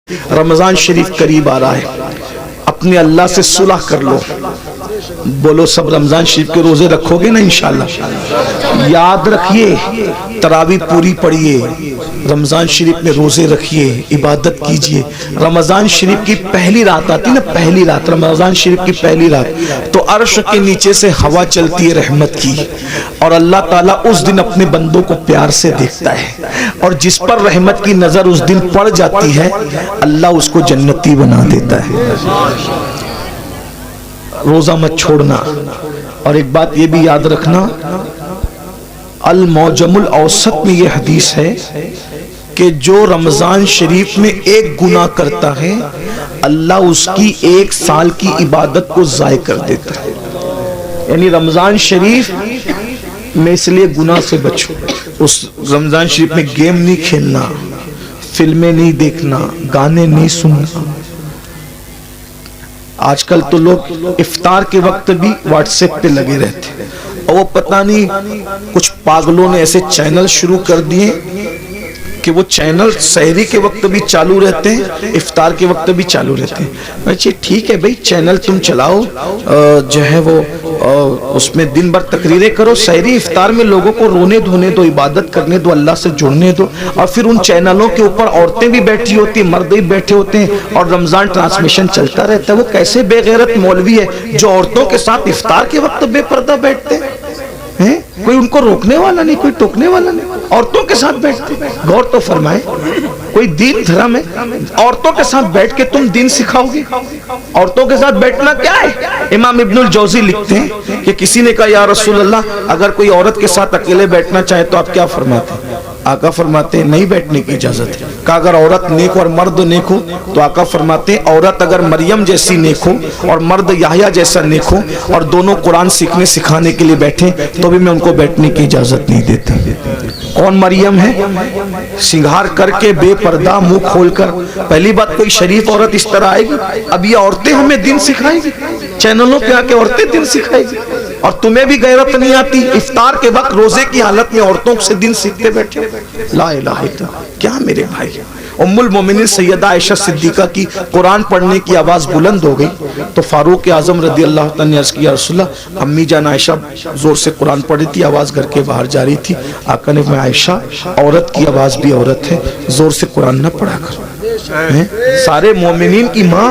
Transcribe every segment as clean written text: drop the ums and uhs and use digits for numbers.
رمضان شریف قریب آ رہا ہے، اپنے اللہ سے صلح کر لو. بولو سب رمضان شریف کے روزے رکھو گے نا انشاءاللہ. یاد رکھیے تراویح پوری پڑھیے، رمضان شریف میں روزے رکھیے، عبادت کیجئے. رمضان شریف کی پہلی رات آتی نا، پہلی رات رمضان شریف کی پہلی رات، تو عرش کے نیچے سے ہوا چلتی ہے رحمت کی، اور اللہ تعالیٰ اس دن اپنے بندوں کو پیار سے دیکھتا ہے، اور جس پر رحمت کی نظر اس دن پڑ جاتی ہے اللہ اس کو جنتی بنا دیتا ہے. روزہ مت چھوڑنا. اور ایک بات یہ بھی یاد رکھنا، المعجم الاوسط میں یہ حدیث ہے کہ جو رمضان شریف میں ایک گناہ کرتا ہے اللہ اس کی 1 سال کی عبادت کو ضائع کر دیتا ہے. یعنی رمضان شریف میں اس لیے گناہ سے بچو. اس رمضان شریف میں گیم نہیں کھیلنا، فلمیں نہیں دیکھنا، گانے نہیں سننا. آج کل تو لوگ افطار کے وقت بھی واٹس ایپ پہ لگے رہتے ہیں، اور وہ پتہ نہیں کچھ پاگلوں نے ایسے چینل شروع کر دیے کہ وہ چینل سحری کے وقت بھی چالو رہتے ہیں، افطار کے وقت بھی چالو رہتے ہیں. اچھا ٹھیک ہے بھئی، چینل تم چلاؤ، جو ہے وہ اس میں دن بھر تقریریں کرو، سحری افطار میں لوگوں کو رونے دھونے دو، عبادت کرنے دو، اللہ سے جڑنے دو. اور پھر ان چینلوں کے اوپر عورتیں بھی بیٹھی ہوتی ہیں، مرد بھی بیٹھے ہوتے ہیں، اور رمضان ٹرانسمیشن چلتا رہتا ہے. وہ کیسے بے غیرت مولوی ہے جو عورتوں کے ساتھ افطار کے وقت بے پردہ بیٹھتے ہیں؟ کوئی ان کو روکنے والا نہیں، کوئی ٹوکنے والا نہیں، عورتوں کے ساتھ بیٹھتے. غور تو فرمائے، کوئی دین دھرم ہے؟ عورتوں کے ساتھ بیٹھ کے تم دین سکھاؤ گے؟ عورتوں کے ساتھ بیٹھنا کیا ہے؟ امام ابن الجوزی لکھتے ہیں کہ کسی نے کہا یا رسول اللہ اگر کوئی عورت کے ساتھ اکیلے بیٹھنا چاہے تو آپ کیا فرماتے ہیں؟ آقا فرماتے ہیں نہیں بیٹھنے کی اجازت ہے. کہا اگر عورت نیک اور مرد نیک ہو تو آقا فرماتے ہیں عورت اگر مریم جیسی نیک ہو اور مرد یحییٰ جیسا نیک ہو اور دونوں قرآن سیکھنے سکھانے کے لیے بیٹھیں تو بھی میں ان کو بیٹھنے کی اجازت نہیں دیتا. کون مریم ہے؟ سنگھار کر کے بے پردہ منہ کھول کر. پہلی بات کوئی شریف عورت اس طرح آئے گی؟ اب یہ عورتیں ہمیں دین سکھائیں گی، چینلوں پہ آ کے عورتیں دین سکھائیں گی. اور تمہیں بھی غیرت نہیں آتی افطار کے وقت روزے کی حالت میں عورتوں سے دن سیکھتے بیٹھے. لا الہ الا اللہ. کیا میرے بھائی، ام المومنین سیدہ عائشہ صدیقہ کی قرآن پڑھنے کی آواز بلند ہو گئی تو فاروق اعظم رضی اللہ تعالیٰ نے عرض کیا رسول اللہ امی جان عائشہ زور سے قرآن پڑھ رہی تھی، آواز گھر کے باہر جا رہی تھی. آقا نے میں عائشہ عورت کی آواز بھی عورت ہے، زور سے قرآن نہ پڑھا کر. سارے مومنین کی ماں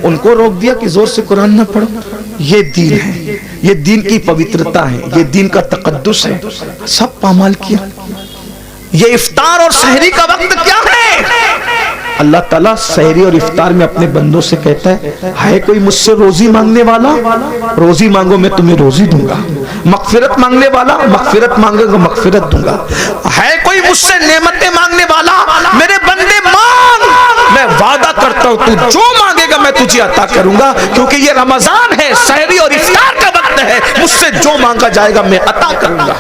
ان کو روک دیا کہ زور سے قرآن نہ پڑھو. یہ دین ہے، یہ دین کی پوترتا ہے، یہ دین کا تقدس ہے. سب پامال کیا. یہ افطار اور سحری کا وقت کیا ہے؟ اللہ تعالیٰ سحری اور افطار میں اپنے بندوں سے کہتا ہے کوئی مجھ سے روزی مانگنے والا؟ روزی مانگو میں تمہیں روزی دوں گا. مغفرت مانگنے والا؟ مغفرت مانگے گا مغفرت دوں گا. ہے کوئی مجھ سے نعمتیں مانگنے والا؟ میرے بندے مانگ، میں وعدہ کرتا ہوں تو جو مانگے گا میں تجھے عطا کروں گا. کیونکہ یہ رمضان ہے، سحری اور افطار کا وقت ہے، مجھ سے جو مانگا جائے گا میں عطا کروں گا.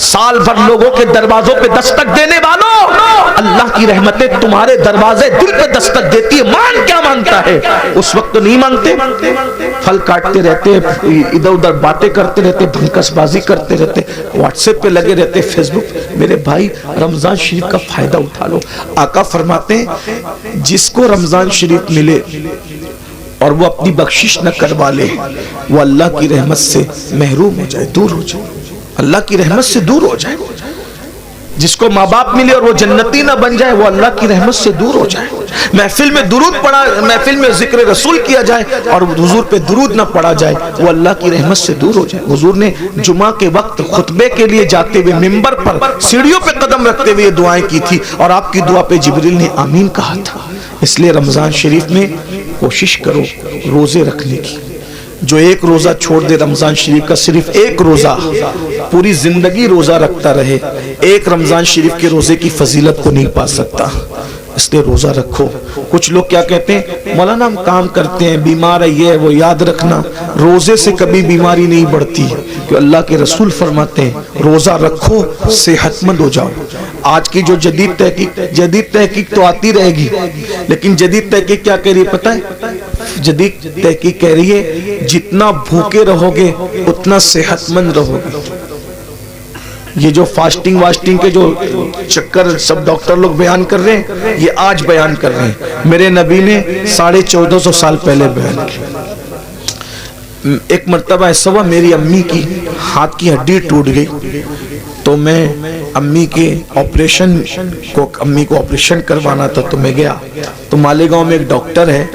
سال بھر لوگوں کے دروازوں پہ دستک دینے والوں، اللہ کی رحمتیں تمہارے دروازے دل پہ دستک دیتی ہے. مان کیا مانگتا ہے؟ اس وقت نہیں مانگتے، پھل کاٹتے رہتے، ادھر ادھر باتیں کرتے رہتے، بھنکس بازی کرتے رہتے، واٹس ایپ پہ لگے رہتے، فیس بک. میرے بھائی رمضان شریف کا فائدہ اٹھا لو. آقا فرماتے ہیں جس کو رمضان شریف ملے اور وہ اپنی بخشش نہ کروا لے وہ اللہ کی رحمت سے محروم ہو جائے، دور ہو جائے، اللہ کی رحمت سے دور ہو جائے. جس کو ماں باپ ملے اور وہ جنتی نہ بن جائے وہ اللہ کی رحمت سے دور ہو جائے. محفل میں درود پڑھا، محفل میں ذکر رسول کیا جائے اور حضور پہ درود نہ پڑھا جائے وہ اللہ کی رحمت سے دور ہو جائے. حضور نے جمعہ کے وقت خطبے کے لیے جاتے ہوئے منبر پر سیڑھیوں پہ قدم رکھتے ہوئے دعائیں کی تھی اور آپ کی دعا پہ جبریل نے آمین کہا تھا. اس لیے رمضان شریف میں کوشش کرو روزے رکھنے کی. جو ایک روزہ چھوڑ دے رمضان شریف کا، صرف ایک روزہ، پوری زندگی روزہ رکھتا رہے، ایک رمضان شریف کے روزے کی فضیلت کو نہیں پا سکتا. اس لیے روزہ رکھو. کچھ لوگ کیا کہتے ہیں مولانا ہم کام کرتے ہیں، بیمار ہے، یہ وہ. یاد رکھنا روزے سے کبھی بیماری نہیں بڑھتی، کہ اللہ کے رسول فرماتے ہیں روزہ رکھو صحت مند ہو جاؤ. آج کی جو جدید تحقیق تو آتی رہے گی، لیکن جدید تحقیق کیا کہہ رہی ہے پتہ ہے؟ جدید تحقیق کہہ رہی ہے جتنا بھوکے رہو گے اتنا صحت مند رہو گے. یہ جو فاسٹنگ واسٹنگ کے جو چکر سب ڈاکٹر لوگ بیان کر رہے ہیں، یہ آج بیان کر رہے ہیں، میرے نبی نے 1450 سال پہلے بیان کیا۔ ایک مرتبہ ایسا ہوا، میری امی کی ہاتھ کی ہڈی ٹوٹ گئی، تو میں امی کو آپریشن کروانا تھا، تو میں گیا۔ تو مالیگاؤں میں ایک ڈاکٹر ہے،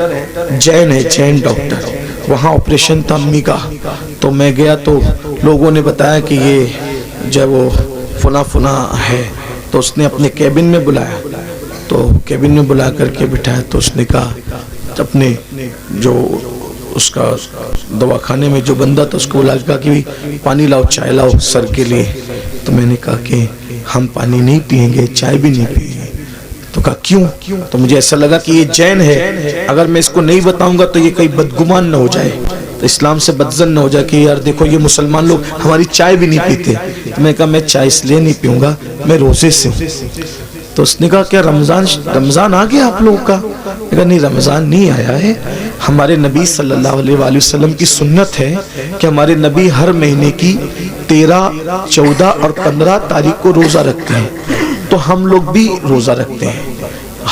جین ڈاکٹر، وہاں آپریشن تھا امی کا۔ تو میں گیا تو لوگوں نے بتایا کہ یہ جو وہ فنا ہے، تو اس نے اپنے کیبن میں بلایا، تو کیبن میں بلا کر کے بٹھایا، تو اس نے کہا اپنے جو اس کا دواخانے میں جو بندہ تھا اس کو بلا کہا کہ پانی لاؤ، چائے لاؤ سر کے لیے۔ تو میں نے کہا کہ ہم پانی نہیں پیئیں گے، چائے بھی نہیں پیئیں گے۔ تو کہا کیوں؟ تو مجھے ایسا لگا کہ یہ جین ہے، اگر میں اس کو نہیں بتاؤں گا تو یہ کہیں بدگمان نہ ہو جائے، تو اسلام سے بدزن نہ ہو جائے کہ یار دیکھو یہ مسلمان لوگ ہماری چائے بھی نہیں پیتے۔ تو میں کہا میں چائے اس لیے نہیں پیوں گا، میں روزے سے ہوں۔ تو اس نے کہا کیا رمضان آ گیا آپ لوگوں کا؟ میں کہا نہیں، رمضان نہیں آیا ہے، ہمارے نبی صلی اللہ علیہ وآلہ وسلم کی سنت ہے کہ ہمارے نبی ہر مہینے کی 13، 14 اور 15 تاریخ کو روزہ رکھتے ہیں، تو ہم لوگ بھی روزہ رکھتے ہیں،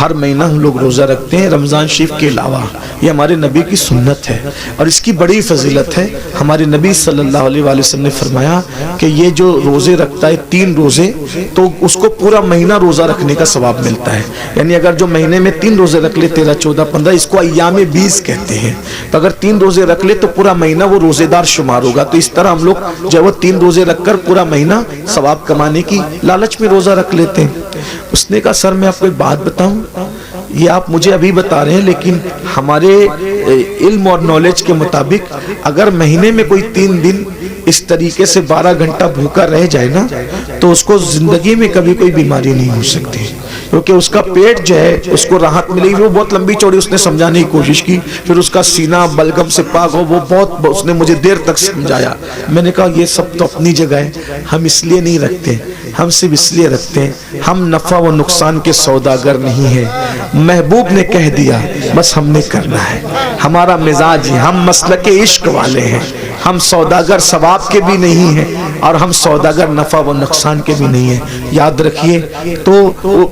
ہر مہینہ ہم لوگ روزہ رکھتے ہیں رمضان شریف کے علاوہ، یہ ہمارے نبی کی سنت ہے، اور اس کی بڑی فضیلت ہے۔ ہمارے نبی صلی اللہ علیہ وآلہ وسلم نے فرمایا کہ یہ جو روزے رکھتا ہے 3 روزے، تو اس کو پورا مہینہ روزہ رکھنے کا ثواب ملتا ہے۔ یعنی اگر جو مہینے میں 3 روزے رکھ لے، 13، 14، 15، اس کو ایام 20 کہتے ہیں، تو اگر 3 روزے رکھ لے تو پورا مہینہ وہ روزے دار شمار ہوگا۔ تو اس طرح ہم لوگ جو وہ 3 روزے رکھ کر پورا مہینہ ثواب کمانے کی لالچ میں روزہ رکھ لیتے ہیں۔ اس نے کہا سر میں آپ کو ایک بات بتاؤں، یہ آپ مجھے ابھی بتا رہے ہیں، لیکن ہمارے علم اور نالج کے مطابق اگر مہینے میں کوئی 3 دن اس طریقے سے 12 گھنٹہ بھوکا رہ جائے نا، تو اس کو زندگی میں کبھی کوئی بیماری نہیں ہو سکتی، کیونکہ اس کا پیٹ جو ہے اس کو راحت ملے گی۔ وہ بہت لمبی چوڑی اس نے سمجھانے کی کوشش کی، پھر اس کا سینہ بلغم سے پاک ہو، وہ بہت اس نے مجھے دیر تک سمجھایا۔ میں نے کہا یہ سب تو اپنی جگہ ہے، ہم اس لیے نہیں رکھتے، ہم صرف اس لیے رکھتے ہیں ہم نفع و نقصان کے سوداگر نہیں ہیں۔ محبوب نے کہہ دیا بس ہم نے کرنا ہے، ہمارا مزاج ہے، ہم مسلک عشق والے ہیں، ہم سوداگر ثواب کے بھی نہیں ہیں اور ہم سوداگر نفع و نقصان کے بھی نہیں ہیں، یاد رکھیے۔ تو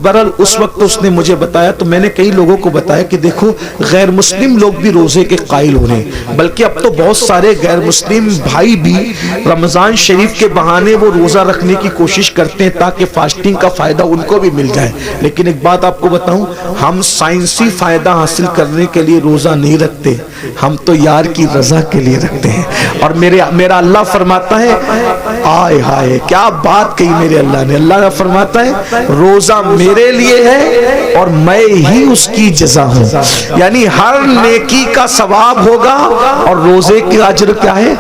برحال اس وقت اس نے مجھے بتایا، تو میں نے کئی لوگوں کو بتایا کہ دیکھو غیر مسلم لوگ بھی روزے کے قائل ہو رہے ہیں، بلکہ اب تو بہت سارے غیر مسلم بھائی بھی رمضان شریف کے بہانے وہ روزہ رکھنے کی کوشش کرتے ہیں تاکہ فاسٹنگ کا فائدہ ان کو بھی مل جائے۔ لیکن ایک بات آپ کو بتاؤں، ہم سائنسی فائدہ حاصل کرنے کے لیے روزہ نہیں رکھتے، ہم تو یار کی رضا کے لیے رکھتے ہیں۔ اور میرا اللہ فرماتا ہے، آئے ہائے کیا بات کہی میرے اللہ نے، اللہ فرماتا ہے روزہ میرے لیے ہے اور میں ہی اس کی جزا ہوں، یعنی ہر نیکی کا ثواب ہوگا اور روزے کی اجر کیا ہے؟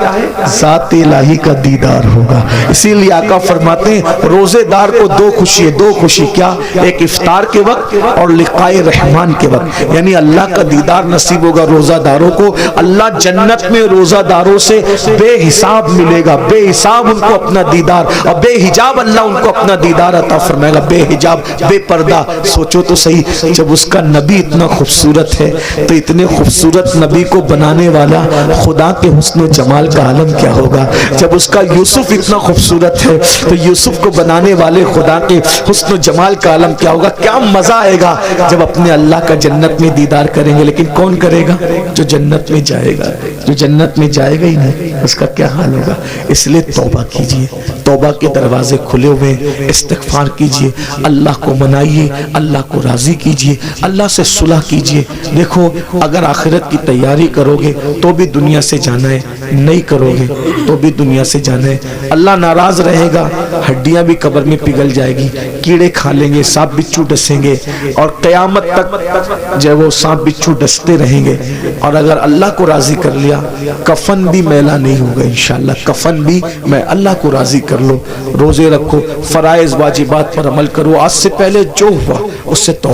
ذات الہی کا دیدار ہوگا۔ اسی لیے آقا فرماتے ہیں روزے دار کو 2 خوشی ہے، 2 خوشی کیا؟ ایک افطار کے وقت اور لقائے رحمان کے وقت، یعنی اللہ کا دیدار نصیب ہوگا روزہ داروں کو۔ اللہ جنت میں روزہ داروں سے بے حساب ملے گا، بے حساب ان کو اپنا دیدار، اور بے حجاب اللہ ان کو اپنا دیدار عطا فرمائے گا، بے حجاب، بے پردہ۔ سوچو تو صحیح، جب اس کا نبی اتنا خوبصورت ہے تو اتنے خوبصورت نبی کو بنانے والا خدا کے حسن و جمال کا عالم کیا ہوگا۔ جب اس کا یوسف اتنا خوبصورت ہے تو یوسف کو بنانے والے خدا کے حسن و جمال کا عالم کیا ہوگا۔ کیا مزہ آئے گا جب اپنے اللہ کا جنت میں دیدار کریں گے۔ لیکن کون کرے گا؟ جو جنت میں جائے گا، جو جنت میں جائے گا ہی نہیں، اس کا کیا حال ہوگا۔ اس لیے توبہ کیجئے، توبہ کے دروازے کھلے ہوئے، استغفار کیجئے، اللہ کو منائیے، اللہ کو راضی کیجئے، اللہ سے صلح کیجئے۔ دیکھو اگر آخرت کی تیاری کرو گے تو بھی دنیا سے جانا ہے، نہیں کرو گے تو بھی دنیا سے جانا ہے۔ اللہ ناراض رہے گا، ہڈیاں بھی قبر میں پگھل جائے گی، کیڑے کھا لیں گے، سانپ بچھو ڈسیں گے، اور قیامت تک جو وہ سانپ بچھو ڈستے رہیں گے۔ اور اگر اللہ کو راضی کر لیا کفن بھی میلا نہیں ہوگا انشاءاللہ، کفن بھی میں اللہ کو راضی کر لو۔ روزے رکھو، فرائض واجبات پر عمل کرو، آج سے پہلے جو ہوا اس سے توبہ